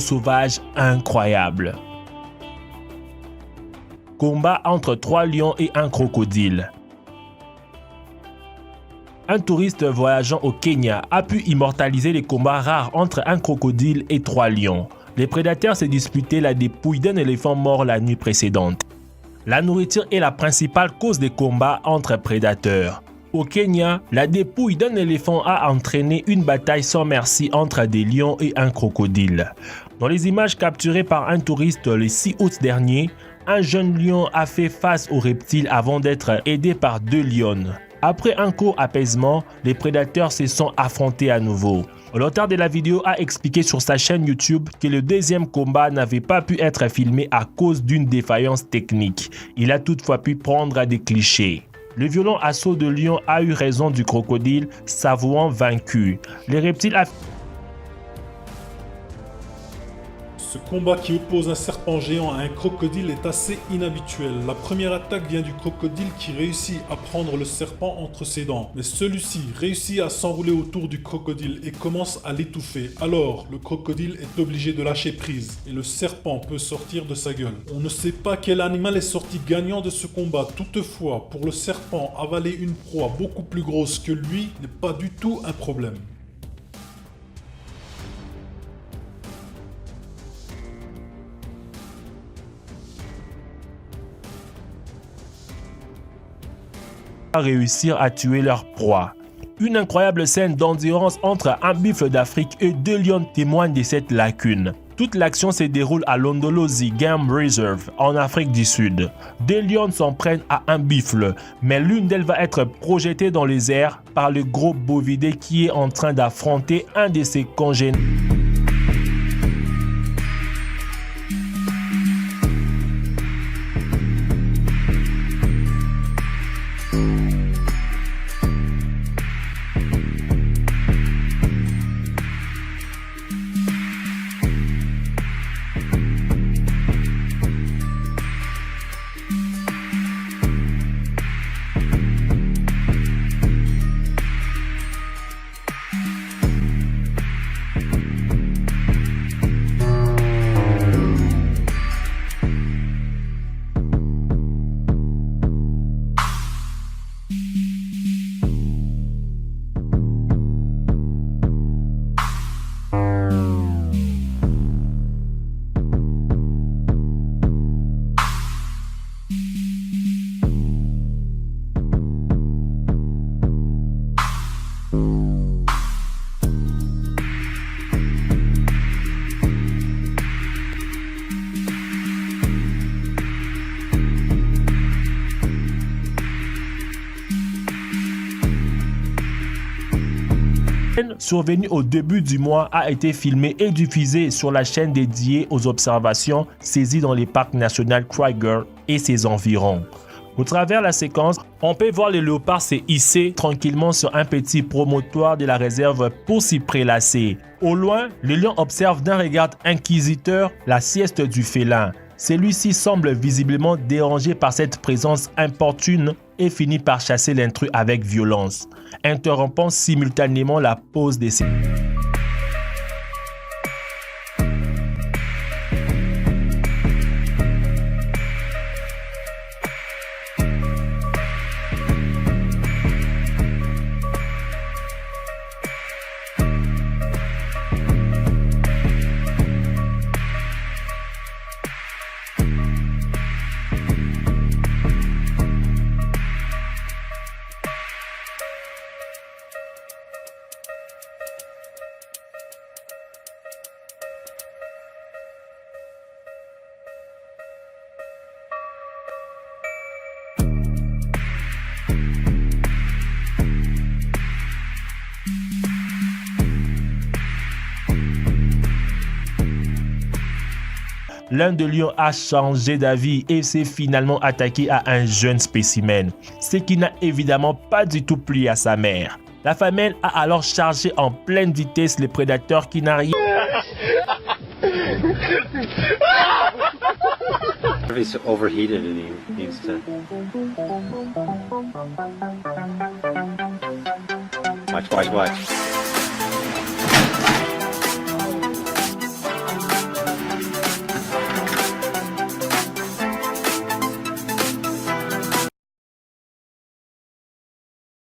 sauvage incroyable. Combat entre 3 lions et un crocodile. Un touriste voyageant au Kenya a pu immortaliser les combats rares entre un crocodile et 3 lions. Les prédateurs se disputaient la dépouille d'un éléphant mort la nuit précédente. La nourriture est la principale cause des combats entre prédateurs. Au Kenya, la dépouille d'un éléphant a entraîné une bataille sans merci entre des lions et un crocodile. Dans les images capturées par un touriste le 6 août dernier, un jeune lion a fait face aux reptiles avant d'être aidé par 2 lionnes. Après un court apaisement, les prédateurs se sont affrontés à nouveau. L'auteur de la vidéo a expliqué sur sa chaîne YouTube que le deuxième combat n'avait pas pu être filmé à cause d'une défaillance technique. Il a toutefois pu prendre des clichés. Le violent assaut de lion a eu raison du crocodile, s'avouant vaincu. Les reptiles Ce combat qui oppose un serpent géant à un crocodile est assez inhabituel. La première attaque vient du crocodile qui réussit à prendre le serpent entre ses dents. Mais celui-ci réussit à s'enrouler autour du crocodile et commence à l'étouffer. Alors, le crocodile est obligé de lâcher prise et le serpent peut sortir de sa gueule. On ne sait pas quel animal est sorti gagnant de ce combat. Toutefois, pour le serpent, avaler une proie beaucoup plus grosse que lui n'est pas du tout un problème. réussir à tuer leur proie. Une incroyable scène d'endurance entre un buffle d'Afrique et 2 lions témoigne de cette lacune. Toute l'action se déroule à Londolozi Game Reserve, en Afrique du Sud. 2 lions s'en prennent à un buffle, mais l'une d'elles va être projetée dans les airs par le gros bovidé qui est en train d'affronter un de ses congénères. Survenue au début du mois a été filmée et diffusée sur la chaîne dédiée aux observations saisies dans les parcs nationaux Kruger et ses environs. Au travers de la séquence, on peut voir les léopards se hisser tranquillement sur un petit promontoire de la réserve pour s'y prélasser. Au loin, le lion observe d'un regard inquisiteur la sieste du félin. Celui-ci semble visiblement dérangé par cette présence importune et finit par chasser l'intrus avec violence, interrompant simultanément la pause des séquences. L'un des lions a changé d'avis et s'est finalement attaqué à un jeune spécimen, ce qui n'a évidemment pas du tout plu à sa mère. La femelle a alors chargé en pleine vitesse les prédateurs qui n'arrivent. He's overheated and he needs to watch.